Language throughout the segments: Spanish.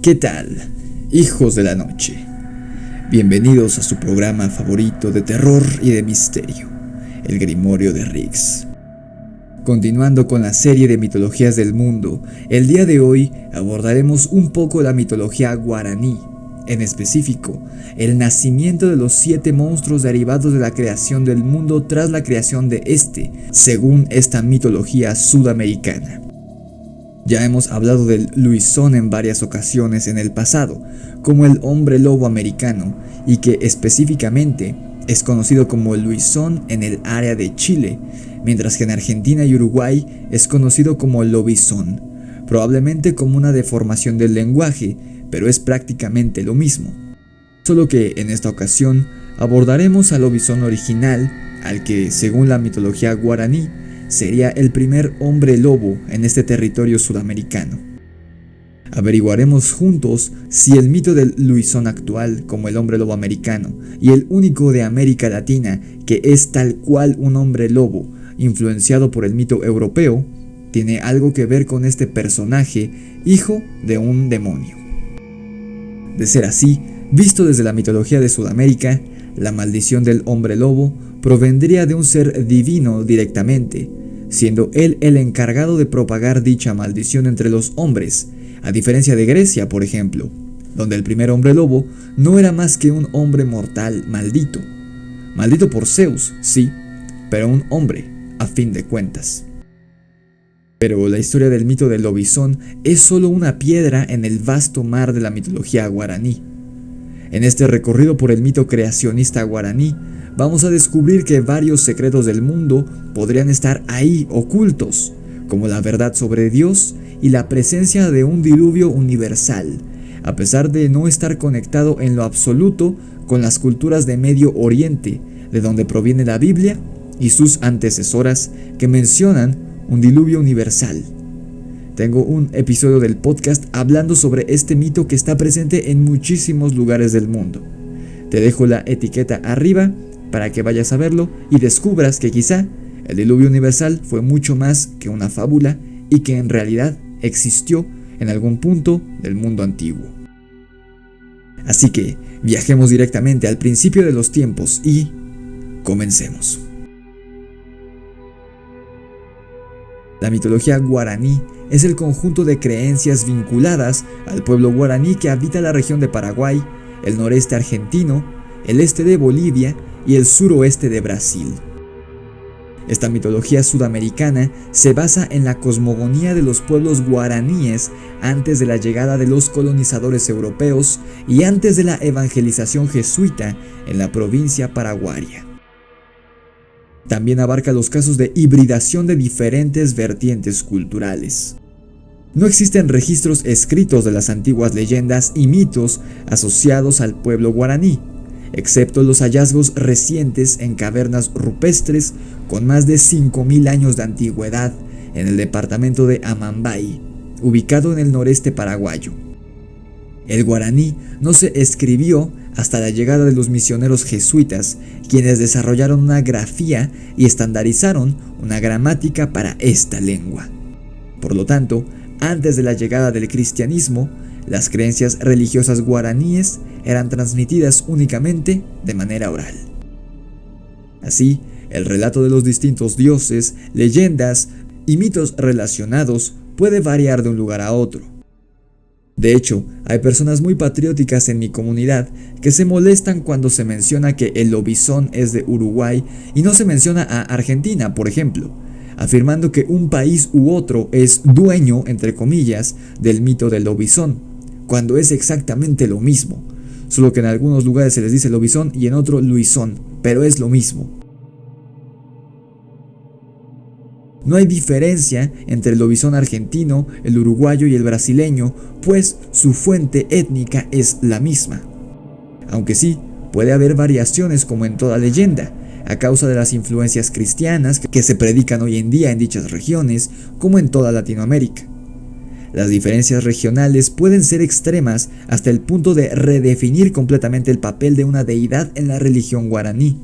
¿Qué tal, hijos de la noche? Bienvenidos a su programa favorito de terror y de misterio, el Grimorio de Riggs. Continuando con la serie de mitologías del mundo, el día de hoy abordaremos un poco la mitología guaraní, en específico, el nacimiento de los 7 monstruos derivados de la creación del mundo tras la creación de este, según esta mitología sudamericana. Ya hemos hablado del Luisón en varias ocasiones en el pasado, como el hombre lobo americano, y que específicamente es conocido como el Luisón en el área de Chile, mientras que en Argentina y Uruguay es conocido como lobizón, probablemente como una deformación del lenguaje, pero es prácticamente lo mismo. Solo que en esta ocasión abordaremos al lobizón original, al que, según la mitología guaraní, sería el primer hombre lobo en este territorio sudamericano. Averiguaremos juntos si el mito del Luisón actual como el hombre lobo americano y el único de América Latina que es tal cual un hombre lobo, influenciado por el mito europeo, tiene algo que ver con este personaje, hijo de un demonio. De ser así, visto desde la mitología de Sudamérica, la maldición del hombre lobo provendría de un ser divino directamente, siendo él el encargado de propagar dicha maldición entre los hombres, a diferencia de Grecia, por ejemplo, donde el primer hombre lobo no era más que un hombre mortal maldito por Zeus, sí, pero un hombre, a fin de cuentas. Pero la historia del mito del lobizón es solo una piedra en el vasto mar de la mitología guaraní. En este recorrido por el mito creacionista guaraní, vamos a descubrir que varios secretos del mundo podrían estar ahí ocultos, como la verdad sobre Dios y la presencia de un diluvio universal, a pesar de no estar conectado en lo absoluto con las culturas de Medio Oriente, de donde proviene la Biblia y sus antecesoras que mencionan un diluvio universal. Tengo un episodio del podcast hablando sobre este mito que está presente en muchísimos lugares del mundo. Te dejo la etiqueta arriba para que vayas a verlo y descubras que quizá el diluvio universal fue mucho más que una fábula y que en realidad existió en algún punto del mundo antiguo. Así que viajemos directamente al principio de los tiempos y comencemos. La mitología guaraní es el conjunto de creencias vinculadas al pueblo guaraní que habita la región de Paraguay, el noreste argentino, el este de Bolivia y el suroeste de Brasil. Esta mitología sudamericana se basa en la cosmogonía de los pueblos guaraníes antes de la llegada de los colonizadores europeos y antes de la evangelización jesuita en la provincia paraguaya. También abarca los casos de hibridación de diferentes vertientes culturales. No existen registros escritos de las antiguas leyendas y mitos asociados al pueblo guaraní, excepto los hallazgos recientes en cavernas rupestres con más de 5.000 años de antigüedad en el departamento de Amambay, ubicado en el noreste paraguayo. El guaraní no se escribió hasta la llegada de los misioneros jesuitas, quienes desarrollaron una grafía y estandarizaron una gramática para esta lengua. Por lo tanto, antes de la llegada del cristianismo, las creencias religiosas guaraníes eran transmitidas únicamente de manera oral. Así, el relato de los distintos dioses, leyendas y mitos relacionados puede variar de un lugar a otro. De hecho, hay personas muy patrióticas en mi comunidad que se molestan cuando se menciona que el lobizón es de Uruguay y no se menciona a Argentina, por ejemplo, afirmando que un país u otro es dueño, entre comillas, del mito del lobizón, cuando es exactamente lo mismo, solo que en algunos lugares se les dice lobizón y en otro luisón, pero es lo mismo. No hay diferencia entre el lobizón argentino, el uruguayo y el brasileño, pues su fuente étnica es la misma. Aunque sí, puede haber variaciones como en toda leyenda, a causa de las influencias cristianas que se predican hoy en día en dichas regiones, como en toda Latinoamérica. Las diferencias regionales pueden ser extremas hasta el punto de redefinir completamente el papel de una deidad en la religión guaraní.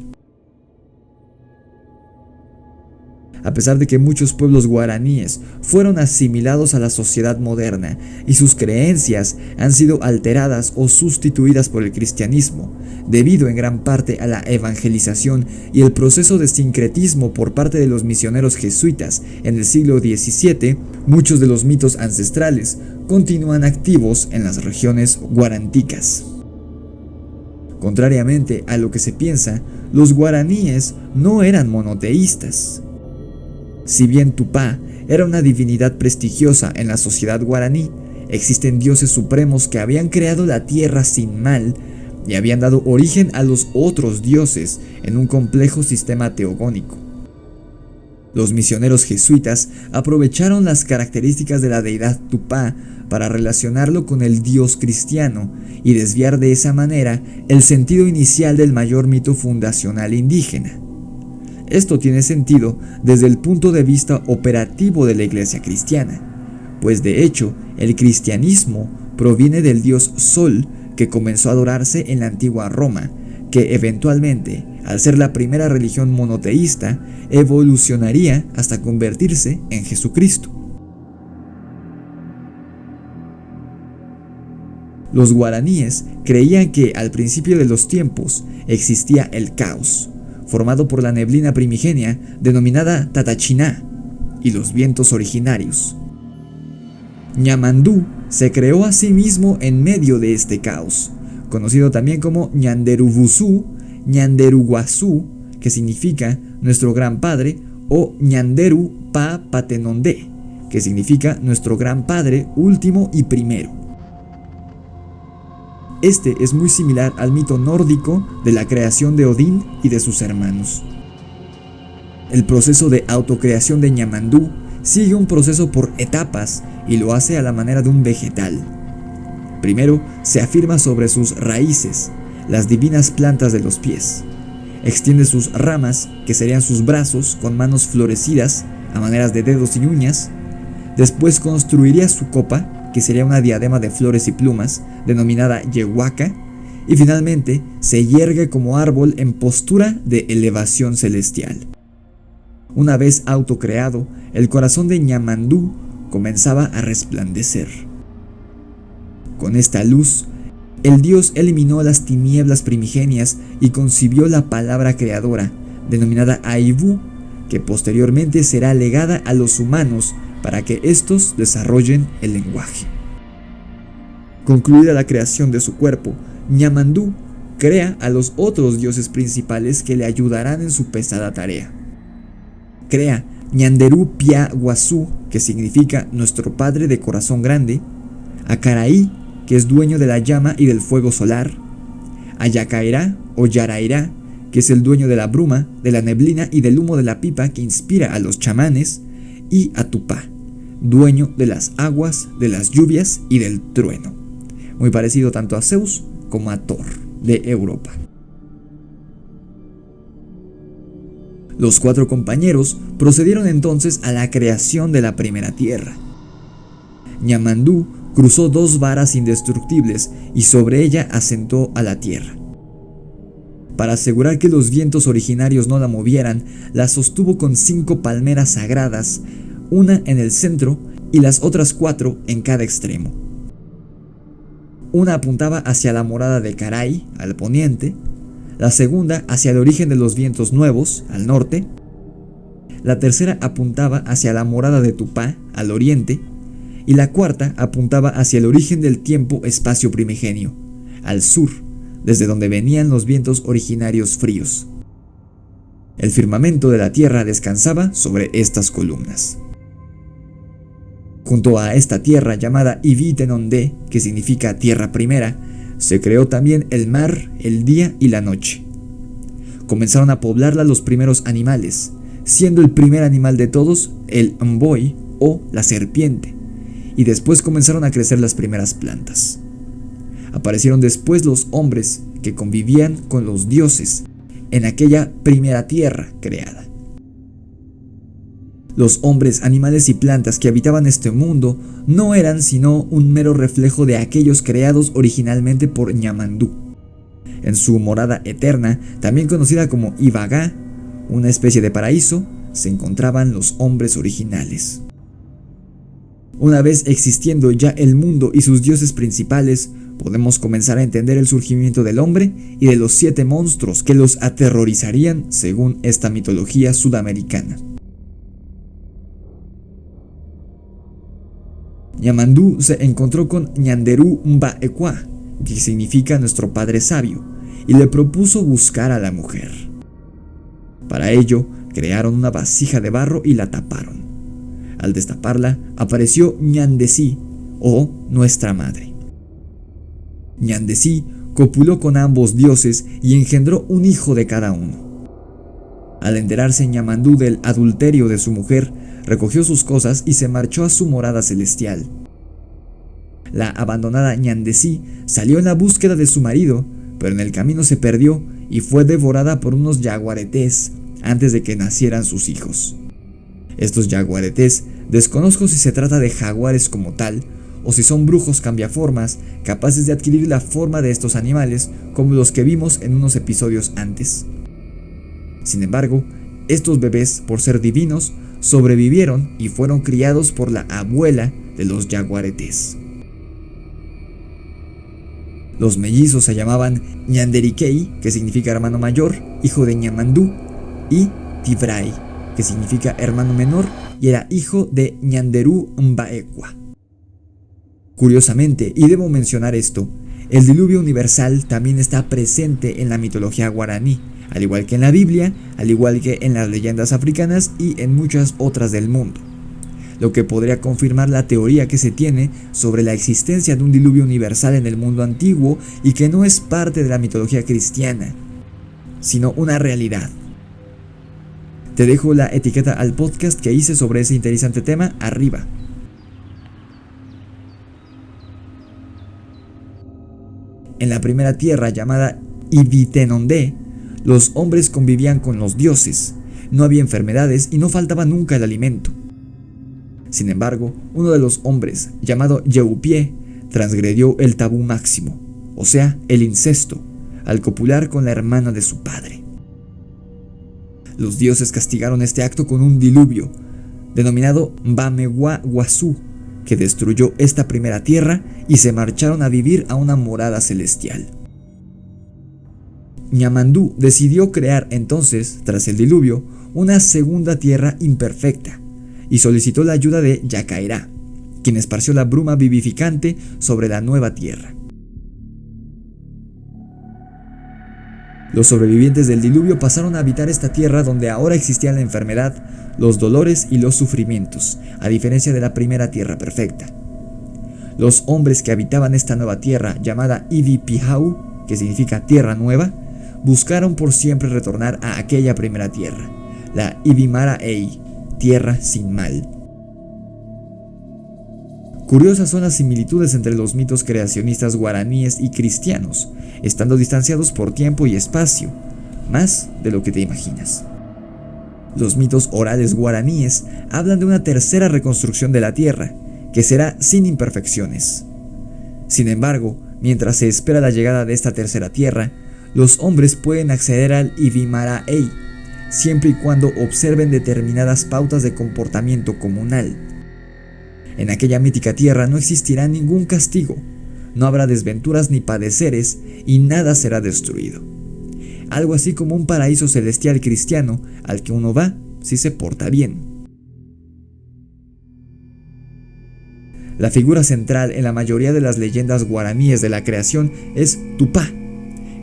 A pesar de que muchos pueblos guaraníes fueron asimilados a la sociedad moderna y sus creencias han sido alteradas o sustituidas por el cristianismo, debido en gran parte a la evangelización y el proceso de sincretismo por parte de los misioneros jesuitas en el siglo XVII, muchos de los mitos ancestrales continúan activos en las regiones guaranticas. Contrariamente a lo que se piensa, los guaraníes no eran monoteístas. Si bien Tupá era una divinidad prestigiosa en la sociedad guaraní, existen dioses supremos que habían creado la tierra sin mal y habían dado origen a los otros dioses en un complejo sistema teogónico. Los misioneros jesuitas aprovecharon las características de la deidad Tupá para relacionarlo con el dios cristiano y desviar de esa manera el sentido inicial del mayor mito fundacional indígena. Esto tiene sentido desde el punto de vista operativo de la iglesia cristiana, pues de hecho el cristianismo proviene del dios Sol que comenzó a adorarse en la antigua Roma, que eventualmente, al ser la primera religión monoteísta, evolucionaría hasta convertirse en Jesucristo. Los guaraníes creían que al principio de los tiempos existía el caos, formado por la neblina primigenia denominada Tatachiná y los vientos originarios. Ñamandú se creó a sí mismo en medio de este caos, conocido también como Ñanderubusú, Ñanderuguazú, que significa nuestro gran padre, o Ñanderu Pa Patenondé, que significa nuestro gran padre último y primero. Este es muy similar al mito nórdico de la creación de Odín y de sus hermanos. El proceso de autocreación de Ñamandú sigue un proceso por etapas y lo hace a la manera de un vegetal. Primero se afirma sobre sus raíces, las divinas plantas de los pies. Extiende sus ramas, que serían sus brazos, con manos florecidas a maneras de dedos y uñas. Después construiría su copa, que sería una diadema de flores y plumas, denominada yehuaca, y finalmente se yergue como árbol en postura de elevación celestial. Una vez autocreado, el corazón de Ñamandú comenzaba a resplandecer. Con esta luz, el dios eliminó las tinieblas primigenias y concibió la palabra creadora, denominada Aibú, que posteriormente será legada a los humanos para que éstos desarrollen el lenguaje. Concluida la creación de su cuerpo, Ñamandú crea a los otros dioses principales que le ayudarán en su pesada tarea. Crea Ñanderú Pia Guazú, que significa nuestro padre de corazón grande, a Caraí, que es dueño de la llama y del fuego solar, a Yacairá o Yarairá, que es el dueño de la bruma, de la neblina y del humo de la pipa que inspira a los chamanes, y a Tupá, dueño de las aguas, de las lluvias y del trueno, muy parecido tanto a Zeus como a Thor de Europa. Los 4 compañeros procedieron entonces a la creación de la primera tierra. Ñamandú cruzó 2 varas indestructibles y sobre ella asentó a la tierra. Para asegurar que los vientos originarios no la movieran, la sostuvo con 5 palmeras sagradas, una en el centro y las otras 4 en cada extremo. Una apuntaba hacia la morada de Caray, al poniente, la segunda hacia el origen de los vientos nuevos, al norte, la tercera apuntaba hacia la morada de Tupá, al oriente, y la cuarta apuntaba hacia el origen del tiempo-espacio primigenio, al sur, desde donde venían los vientos originarios fríos. El firmamento de la tierra descansaba sobre estas columnas. Junto a esta tierra llamada Ibitenondé, que significa tierra primera, se creó también el mar, el día y la noche. Comenzaron a poblarla los primeros animales, siendo el primer animal de todos el mboy o la serpiente, y después comenzaron a crecer las primeras plantas. Aparecieron después los hombres que convivían con los dioses en aquella primera tierra creada. Los hombres, animales y plantas que habitaban este mundo no eran sino un mero reflejo de aquellos creados originalmente por Ñamandú. En su morada eterna, también conocida como Ibagá, una especie de paraíso, se encontraban los hombres originales. Una vez existiendo ya el mundo y sus dioses principales, podemos comenzar a entender el surgimiento del hombre y de los 7 monstruos que los aterrorizarían según esta mitología sudamericana. Ñamandú se encontró con Ñanderú Mbaekwa, que significa nuestro padre sabio, y le propuso buscar a la mujer. Para ello, crearon una vasija de barro y la taparon. Al destaparla, apareció Ñandesí, o nuestra madre. Ñandesí copuló con ambos dioses y engendró un hijo de cada uno. Al enterarse Ñamandú del adulterio de su mujer, recogió sus cosas y se marchó a su morada celestial. La abandonada Ñandesí salió en la búsqueda de su marido, pero en el camino se perdió y fue devorada por unos yaguaretés antes de que nacieran sus hijos. Estos yaguaretés, desconozco si se trata de jaguares como tal, o si son brujos cambiaformas capaces de adquirir la forma de estos animales como los que vimos en unos episodios antes. Sin embargo, estos bebés, por ser divinos, sobrevivieron y fueron criados por la abuela de los yaguaretés. Los mellizos se llamaban Ñanderikei, que significa hermano mayor, hijo de Ñamandú, y Tibray, que significa hermano menor, y era hijo de Ñanderú Mbaekwa. Curiosamente, y debo mencionar esto, el diluvio universal también está presente en la mitología guaraní, al igual que en la Biblia, al igual que en las leyendas africanas y en muchas otras del mundo, lo que podría confirmar la teoría que se tiene sobre la existencia de un diluvio universal en el mundo antiguo y que no es parte de la mitología cristiana, sino una realidad. Te dejo la etiqueta al podcast que hice sobre ese interesante tema arriba. En la primera tierra llamada Ibitenondé, los hombres convivían con los dioses, no había enfermedades y no faltaba nunca el alimento. Sin embargo, uno de los hombres, llamado Yeupie, transgredió el tabú máximo, o sea, el incesto, al copular con la hermana de su padre. Los dioses castigaron este acto con un diluvio, denominado Mbamegua Guazú, que destruyó esta primera tierra y se marcharon a vivir a una morada celestial. Ñamandú decidió crear entonces, tras el diluvio, una segunda tierra imperfecta y solicitó la ayuda de Yacairá, quien esparció la bruma vivificante sobre la nueva tierra. Los sobrevivientes del diluvio pasaron a habitar esta tierra donde ahora existía la enfermedad, los dolores y los sufrimientos, a diferencia de la primera tierra perfecta. Los hombres que habitaban esta nueva tierra, llamada Ibi-Pihau, que significa tierra nueva, buscaron por siempre retornar a aquella primera tierra, la Ibimara-Ei, tierra sin mal. Curiosas son las similitudes entre los mitos creacionistas guaraníes y cristianos, estando distanciados por tiempo y espacio, más de lo que te imaginas. Los mitos orales guaraníes hablan de una tercera reconstrucción de la tierra, que será sin imperfecciones. Sin embargo, mientras se espera la llegada de esta tercera tierra, los hombres pueden acceder al Ibimara-Ei, siempre y cuando observen determinadas pautas de comportamiento comunal. En aquella mítica tierra no existirá ningún castigo, no habrá desventuras ni padeceres y nada será destruido. Algo así como un paraíso celestial cristiano al que uno va si se porta bien. La figura central en la mayoría de las leyendas guaraníes de la creación es Tupá,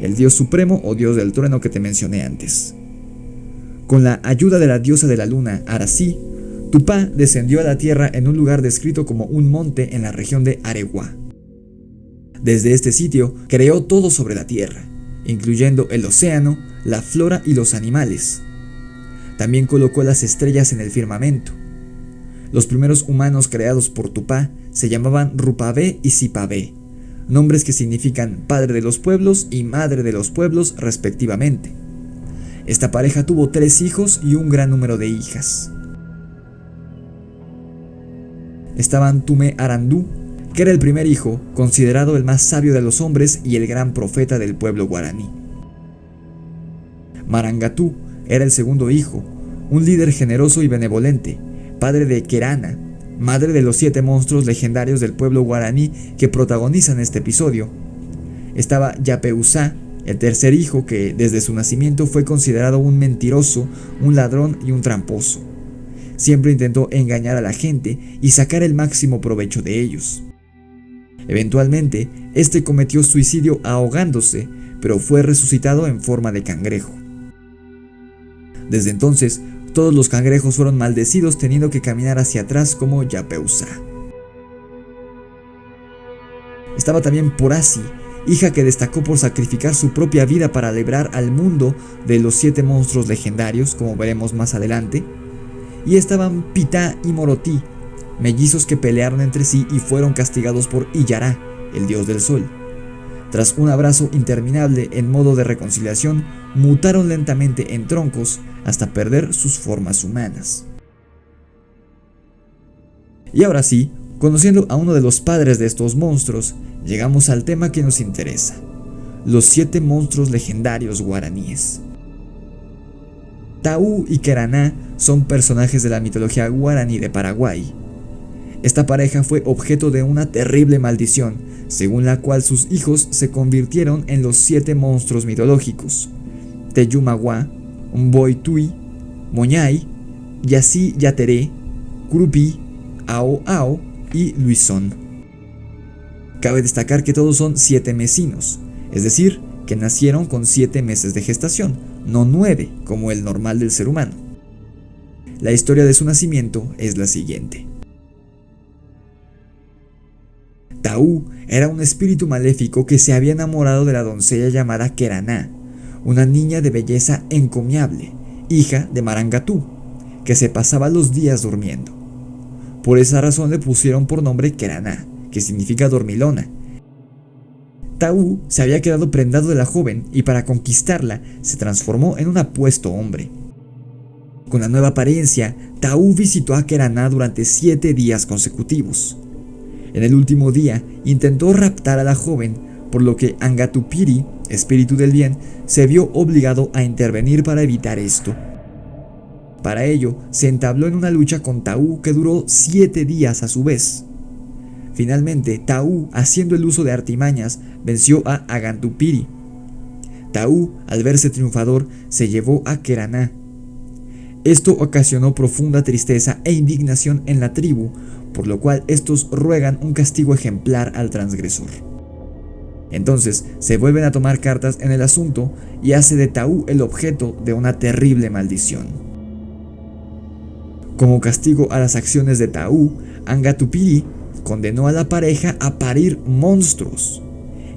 el dios supremo o dios del trueno que te mencioné antes. Con la ayuda de la diosa de la luna, Arací, Tupá descendió a la tierra en un lugar descrito como un monte en la región de Areguá. Desde este sitio creó todo sobre la tierra, incluyendo el océano, la flora y los animales. También colocó las estrellas en el firmamento. Los primeros humanos creados por Tupá se llamaban Rupabé y Sipabé, nombres que significan padre de los pueblos y madre de los pueblos respectivamente. Esta pareja tuvo 3 hijos y un gran número de hijas. Estaban Tumé Arandú, que era el primer hijo, considerado el más sabio de los hombres y el gran profeta del pueblo guaraní. Marangatú era el segundo hijo, un líder generoso y benevolente, padre de Kerana, madre de los 7 monstruos legendarios del pueblo guaraní que protagonizan este episodio. Estaba Yapeusá, el tercer hijo que desde su nacimiento fue considerado un mentiroso, un ladrón y un tramposo. Siempre intentó engañar a la gente y sacar el máximo provecho de ellos. Eventualmente, este cometió suicidio ahogándose, pero fue resucitado en forma de cangrejo. Desde entonces, todos los cangrejos fueron maldecidos teniendo que caminar hacia atrás como Yapeusá. Estaba también Porasi, hija que destacó por sacrificar su propia vida para librar al mundo de los 7 monstruos legendarios, como veremos más adelante. Y estaban Pitá y Morotí, mellizos que pelearon entre sí y fueron castigados por Iyará, el dios del sol. Tras un abrazo interminable en modo de reconciliación, mutaron lentamente en troncos hasta perder sus formas humanas. Y ahora sí, conociendo a uno de los padres de estos monstruos, llegamos al tema que nos interesa: los 7 monstruos legendarios guaraníes. Taú y Keraná son personajes de la mitología guaraní de Paraguay. Esta pareja fue objeto de una terrible maldición, según la cual sus hijos se convirtieron en los 7 monstruos mitológicos: Teyumaguá, Mboitui, Moñay, Yací Yateré, Curupi, Ao Ao y Luisón. Cabe destacar que todos son 7 mesinos, es decir, que nacieron con 7 meses de gestación, no 9 como el normal del ser humano. La historia de su nacimiento es la siguiente. Taú era un espíritu maléfico que se había enamorado de la doncella llamada Keraná, una niña de belleza encomiable, hija de Marangatú, que se pasaba los días durmiendo. Por esa razón le pusieron por nombre Keraná, que significa dormilona. Taú se había quedado prendado de la joven y para conquistarla se transformó en un apuesto hombre. Con la nueva apariencia, Taú visitó a Keraná durante 7 días consecutivos. En el último día intentó raptar a la joven, por lo que Angatupiri, espíritu del bien, se vio obligado a intervenir para evitar esto. Para ello, se entabló en una lucha con Taú que duró 7 días a su vez. Finalmente, Taú, haciendo el uso de artimañas, venció a Agantupiri. Taú, al verse triunfador, se llevó a Keraná. Esto ocasionó profunda tristeza e indignación en la tribu, por lo cual estos ruegan un castigo ejemplar al transgresor. Entonces se vuelven a tomar cartas en el asunto y hace de Taú el objeto de una terrible maldición. Como castigo a las acciones de Taú, Angatupiri condenó a la pareja a parir monstruos,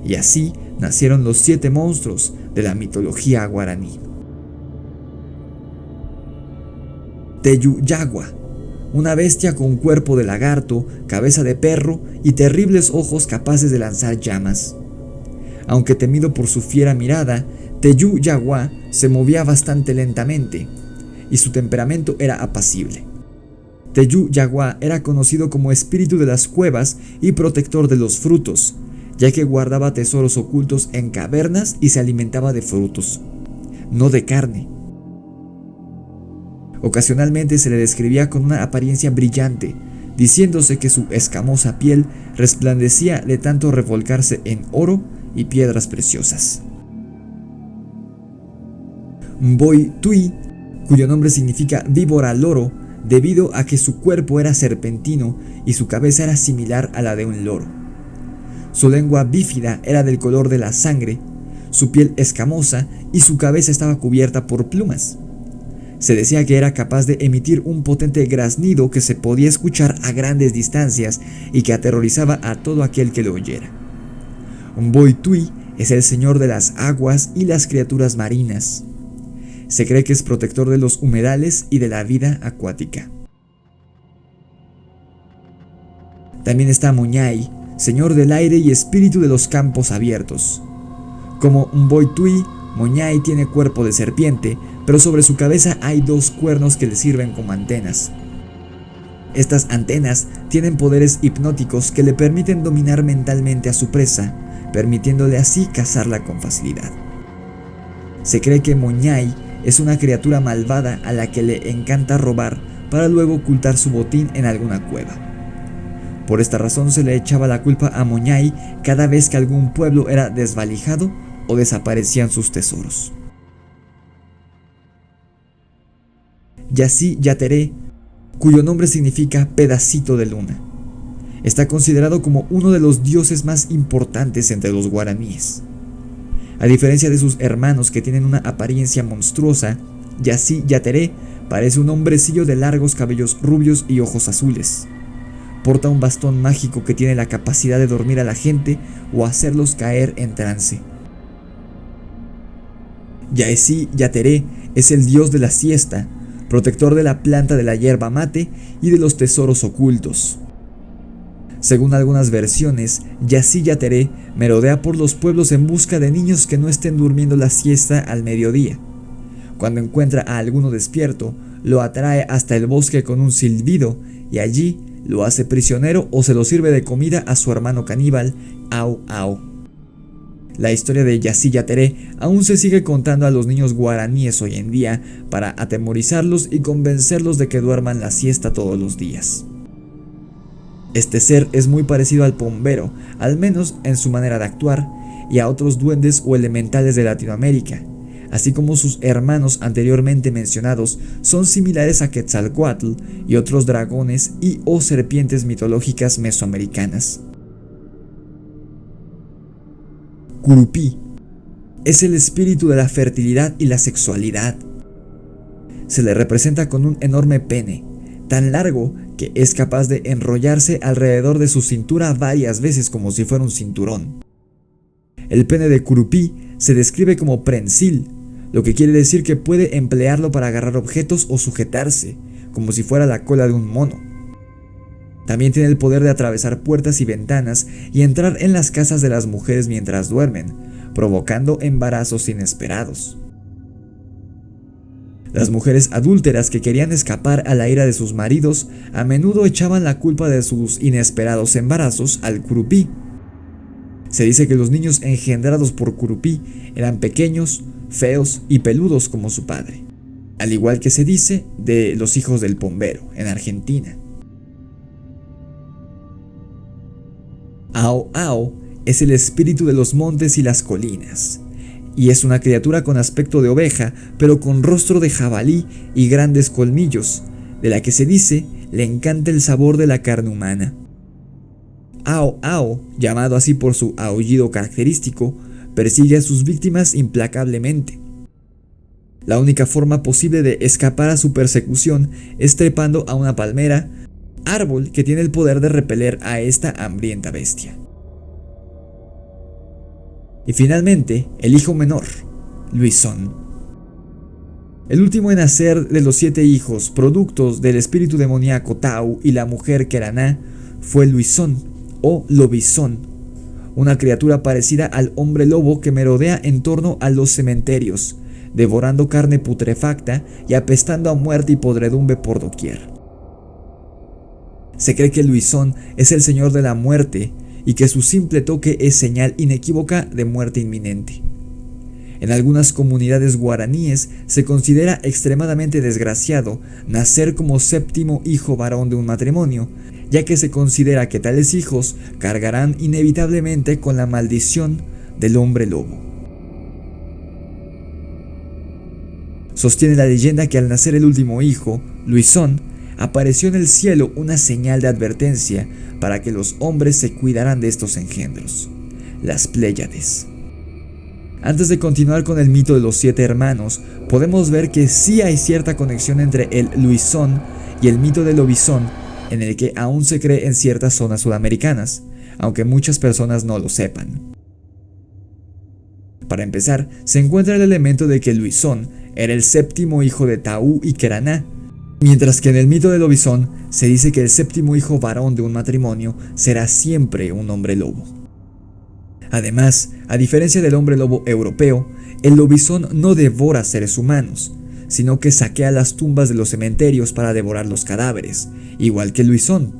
y así nacieron los 7 monstruos de la mitología guaraní. Teyuyagua, una bestia con cuerpo de lagarto, cabeza de perro y terribles ojos capaces de lanzar llamas. Aunque temido por su fiera mirada, Teyuyagua se movía bastante lentamente y su temperamento era apacible. Teyuyagua era conocido como espíritu de las cuevas y protector de los frutos, ya que guardaba tesoros ocultos en cavernas y se alimentaba de frutos, no de carne. Ocasionalmente se le describía con una apariencia brillante, diciéndose que su escamosa piel resplandecía de tanto revolcarse en oro y piedras preciosas. Mboitui, cuyo nombre significa víbora loro, debido a que su cuerpo era serpentino y su cabeza era similar a la de un loro. Su lengua bífida era del color de la sangre, su piel escamosa y su cabeza estaba cubierta por plumas. Se decía que era capaz de emitir un potente graznido que se podía escuchar a grandes distancias y que aterrorizaba a todo aquel que lo oyera. Mboitui es el señor de las aguas y las criaturas marinas. Se cree que es protector de los humedales y de la vida acuática. También está Moñay, señor del aire y espíritu de los campos abiertos. Como Mboitui, Moñay tiene cuerpo de serpiente, pero sobre su cabeza hay 2 cuernos que le sirven como antenas. Estas antenas tienen poderes hipnóticos que le permiten dominar mentalmente a su presa, permitiéndole así cazarla con facilidad. Se cree que Moñay es una criatura malvada a la que le encanta robar para luego ocultar su botín en alguna cueva. Por esta razón se le echaba la culpa a Moñai cada vez que algún pueblo era desvalijado o desaparecían sus tesoros. Yací Yateré, cuyo nombre significa pedacito de luna, está considerado como uno de los dioses más importantes entre los guaraníes. A diferencia de sus hermanos que tienen una apariencia monstruosa, Yací Yateré parece un hombrecillo de largos cabellos rubios y ojos azules. Porta un bastón mágico que tiene la capacidad de dormir a la gente o hacerlos caer en trance. Yací Yateré es el dios de la siesta, protector de la planta de la hierba mate y de los tesoros ocultos. Según algunas versiones, Yací Yateré merodea por los pueblos en busca de niños que no estén durmiendo la siesta al mediodía. Cuando encuentra a alguno despierto, lo atrae hasta el bosque con un silbido y allí lo hace prisionero o se lo sirve de comida a su hermano caníbal, Ao Ao. La historia de Yací Yateré aún se sigue contando a los niños guaraníes hoy en día para atemorizarlos y convencerlos de que duerman la siesta todos los días. Este ser es muy parecido al pombero, al menos en su manera de actuar, y a otros duendes o elementales de Latinoamérica, así como sus hermanos anteriormente mencionados son similares a Quetzalcóatl y otros dragones y o serpientes mitológicas mesoamericanas. Curupí es el espíritu de la fertilidad y la sexualidad. Se le representa con un enorme pene, tan largo que es capaz de enrollarse alrededor de su cintura varias veces como si fuera un cinturón. El pene de Curupí se describe como prensil, lo que quiere decir que puede emplearlo para agarrar objetos o sujetarse, como si fuera la cola de un mono. También tiene el poder de atravesar puertas y ventanas y entrar en las casas de las mujeres mientras duermen, provocando embarazos inesperados. Las mujeres adúlteras que querían escapar a la ira de sus maridos a menudo echaban la culpa de sus inesperados embarazos al Curupí. Se dice que los niños engendrados por Curupí eran pequeños, feos y peludos como su padre, al igual que se dice de los hijos del pombero en Argentina. Ao Ao es el espíritu de los montes y las colinas, y es una criatura con aspecto de oveja, pero con rostro de jabalí y grandes colmillos, de la que se dice le encanta el sabor de la carne humana. Ao Ao, llamado así por su aullido característico, persigue a sus víctimas implacablemente. La única forma posible de escapar a su persecución es trepando a una palmera, árbol que tiene el poder de repeler a esta hambrienta bestia. Y finalmente, el hijo menor, Luisón. El último en nacer de los 7 hijos, productos del espíritu demoníaco Tau y la mujer Queraná, fue Luisón o Lobizón, una criatura parecida al hombre lobo que merodea en torno a los cementerios, devorando carne putrefacta y apestando a muerte y podredumbre por doquier. Se cree que Luisón es el señor de la muerte y que su simple toque es señal inequívoca de muerte inminente. En algunas comunidades guaraníes se considera extremadamente desgraciado nacer como 7º hijo varón de un matrimonio, ya que se considera que tales hijos cargarán inevitablemente con la maldición del hombre lobo. Sostiene la leyenda que al nacer el último hijo, Luisón, apareció en el cielo una señal de advertencia para que los hombres se cuidaran de estos engendros, las Pléyades. Antes de continuar con el mito de los 7 hermanos, podemos ver que sí hay cierta conexión entre el Luisón y el mito del Lobizón, en el que aún se cree en ciertas zonas sudamericanas, aunque muchas personas no lo sepan. Para empezar, se encuentra el elemento de que Luisón era el 7º hijo de Taú y Queraná, mientras que en el mito del Lobizón se dice que el 7º hijo varón de un matrimonio será siempre un hombre lobo. Además, a diferencia del hombre lobo europeo, el lobizón no devora seres humanos, sino que saquea las tumbas de los cementerios para devorar los cadáveres, igual que el Luisón,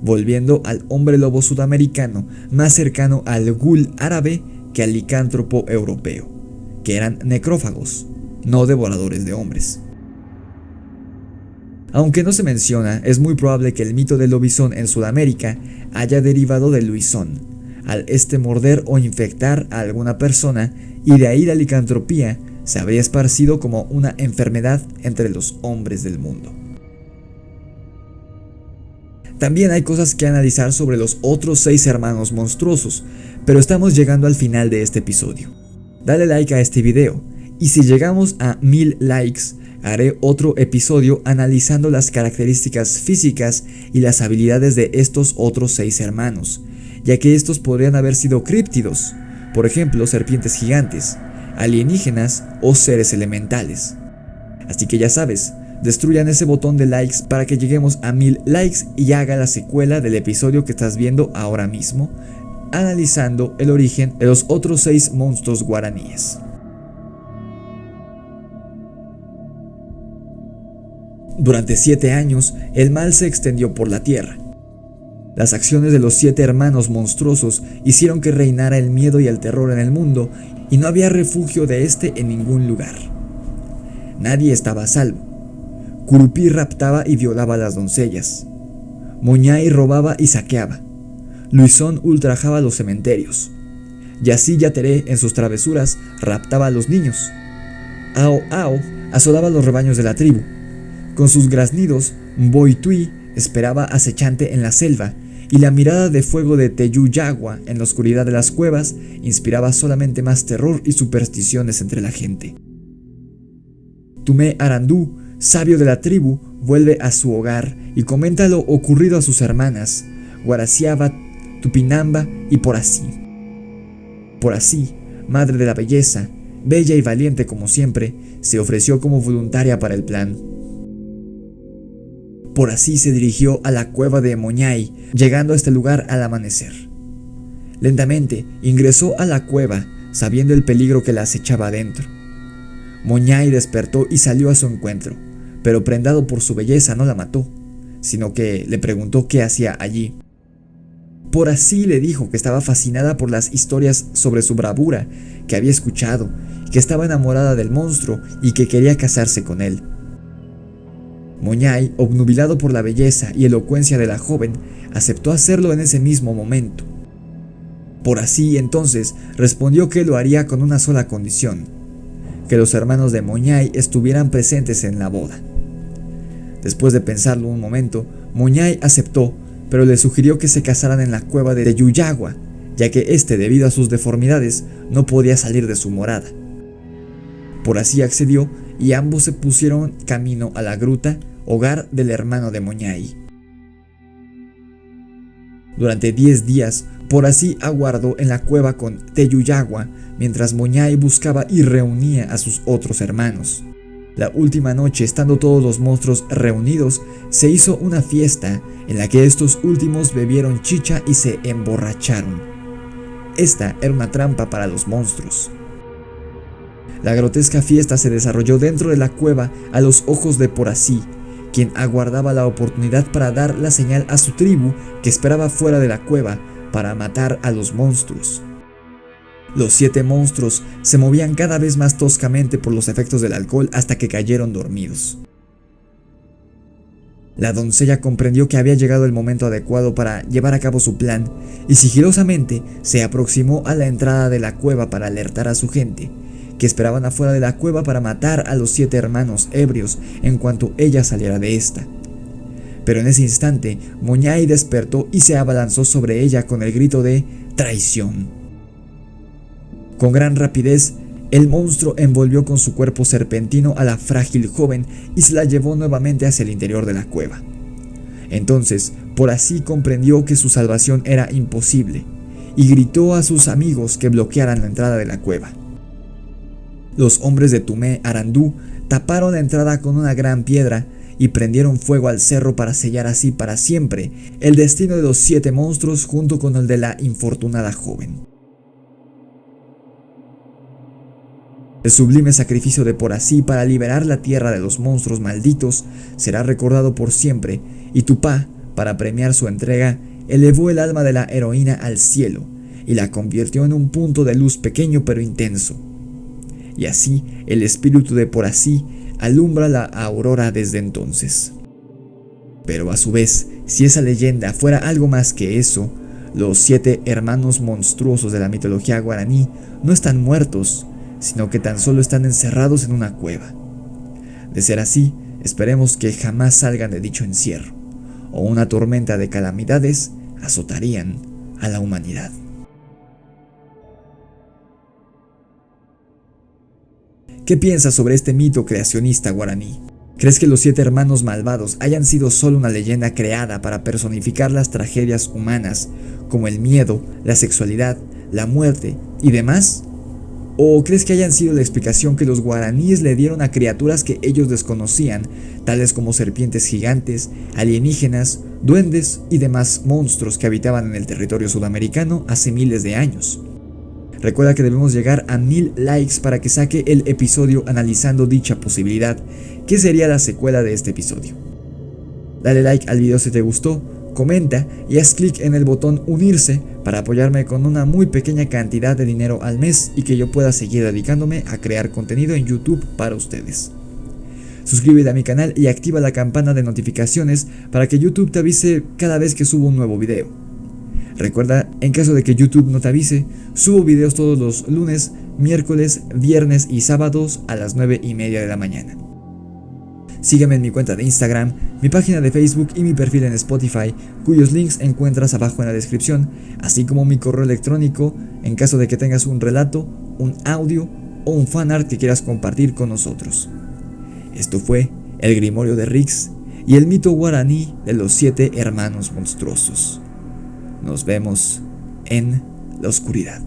volviendo al hombre lobo sudamericano más cercano al ghoul árabe que al licántropo europeo, que eran necrófagos. no devoradores de hombres. Aunque no se menciona, es muy probable que el mito del lobizón en Sudamérica haya derivado del luisón, al morder o infectar a alguna persona, y de ahí la licantropía se habría esparcido como una enfermedad entre los hombres del mundo. También hay cosas que analizar sobre los otros 6 hermanos monstruosos, pero estamos llegando al final de este episodio. Dale like a este video, y si llegamos a 1000 likes, haré otro episodio analizando las características físicas y las habilidades de estos otros 6 hermanos, ya que estos podrían haber sido críptidos, por ejemplo serpientes gigantes, alienígenas o seres elementales. Así que ya sabes, destruyan ese botón de likes para que lleguemos a 1000 likes y haga la secuela del episodio que estás viendo ahora mismo, analizando el origen de los otros 6 monstruos guaraníes. Durante 7 años, el mal se extendió por la tierra. Las acciones de los 7 hermanos monstruosos hicieron que reinara el miedo y el terror en el mundo, y no había refugio de este en ningún lugar. Nadie estaba a salvo. Curupí raptaba y violaba a las doncellas. Moñay robaba y saqueaba. Luisón ultrajaba los cementerios. Yací Yateré en sus travesuras raptaba a los niños. Ao Ao asolaba los rebaños de la tribu. Con sus graznidos, Boitui esperaba acechante en la selva, y la mirada de fuego de Teyuyagua en la oscuridad de las cuevas inspiraba solamente más terror y supersticiones entre la gente. Tumé Arandú, sabio de la tribu, vuelve a su hogar y comenta lo ocurrido a sus hermanas, Guaraciaba, Tupinamba y Porasí. Porasí, madre de la belleza, bella y valiente como siempre, se ofreció como voluntaria para el plan. Porasí se dirigió a la cueva de Moñay, llegando a este lugar al amanecer. Lentamente ingresó a la cueva, sabiendo el peligro que la acechaba adentro. Moñay despertó y salió a su encuentro, pero prendado por su belleza no la mató, sino que le preguntó qué hacía allí. Porasí le dijo que estaba fascinada por las historias sobre su bravura que había escuchado, que estaba enamorada del monstruo y que quería casarse con él. Moñay, obnubilado por la belleza y elocuencia de la joven, aceptó hacerlo en ese mismo momento. Porasí entonces respondió que lo haría con una sola condición: que los hermanos de Moñay estuvieran presentes en la boda. Después de pensarlo un momento, Moñay aceptó, pero le sugirió que se casaran en la cueva de Teyuyagua, ya que debido a sus deformidades, no podía salir de su morada. Porasí accedió y ambos se pusieron camino a la gruta, hogar del hermano de Moñay. Durante 10 días, Porasí aguardó en la cueva con Teyuyagua, mientras Moñay buscaba y reunía a sus otros hermanos. La última noche, estando todos los monstruos reunidos, se hizo una fiesta en la que estos últimos bebieron chicha y se emborracharon. Esta era una trampa para los monstruos. La grotesca fiesta se desarrolló dentro de la cueva a los ojos de Porasí, quien aguardaba la oportunidad para dar la señal a su tribu que esperaba fuera de la cueva para matar a los monstruos. Los 7 monstruos se movían cada vez más toscamente por los efectos del alcohol hasta que cayeron dormidos. La doncella comprendió que había llegado el momento adecuado para llevar a cabo su plan y sigilosamente se aproximó a la entrada de la cueva para alertar a su gente, que esperaban afuera de la cueva para matar a los 7 hermanos ebrios en cuanto ella saliera de esta. Pero en ese instante, Moñay despertó y se abalanzó sobre ella con el grito de traición. Con gran rapidez, el monstruo envolvió con su cuerpo serpentino a la frágil joven y se la llevó nuevamente hacia el interior de la cueva. Entonces, Porasí comprendió que su salvación era imposible y gritó a sus amigos que bloquearan la entrada de la cueva. Los hombres de Tumé Arandú taparon la entrada con una gran piedra y prendieron fuego al cerro para sellar así para siempre el destino de los 7 monstruos junto con el de la infortunada joven. El sublime sacrificio de Porasí para liberar la tierra de los monstruos malditos será recordado por siempre, y Tupá, para premiar su entrega, elevó el alma de la heroína al cielo y la convirtió en un punto de luz pequeño pero intenso. y así el espíritu de Porasí alumbra la aurora desde entonces. Pero a su vez, si esa leyenda fuera algo más que eso, los 7 hermanos monstruosos de la mitología guaraní no están muertos, sino que tan solo están encerrados en una cueva. De ser así, esperemos que jamás salgan de dicho encierro, o una tormenta de calamidades azotarían a la humanidad. ¿Qué piensas sobre este mito creacionista guaraní? ¿Crees que los 7 hermanos malvados hayan sido solo una leyenda creada para personificar las tragedias humanas, como el miedo, la sexualidad, la muerte y demás? ¿O crees que hayan sido la explicación que los guaraníes le dieron a criaturas que ellos desconocían, tales como serpientes gigantes, alienígenas, duendes y demás monstruos que habitaban en el territorio sudamericano hace miles de años? Recuerda que debemos llegar a 1000 likes para que saque el episodio analizando dicha posibilidad, que sería la secuela de este episodio. Dale like al video si te gustó, comenta y haz clic en el botón unirse para apoyarme con una muy pequeña cantidad de dinero al mes y que yo pueda seguir dedicándome a crear contenido en YouTube para ustedes. Suscríbete a mi canal y activa la campana de notificaciones para que YouTube te avise cada vez que subo un nuevo video. Recuerda, en caso de que YouTube no te avise, subo videos todos los lunes, miércoles, viernes y sábados a las 9:30 de la mañana. Sígueme en mi cuenta de Instagram, mi página de Facebook y mi perfil en Spotify, cuyos links encuentras abajo en la descripción, así como mi correo electrónico en caso de que tengas un relato, un audio o un fanart que quieras compartir con nosotros. Esto fue el Grimorio de Rix y el mito guaraní de los 7 hermanos monstruosos. Nos vemos en la oscuridad.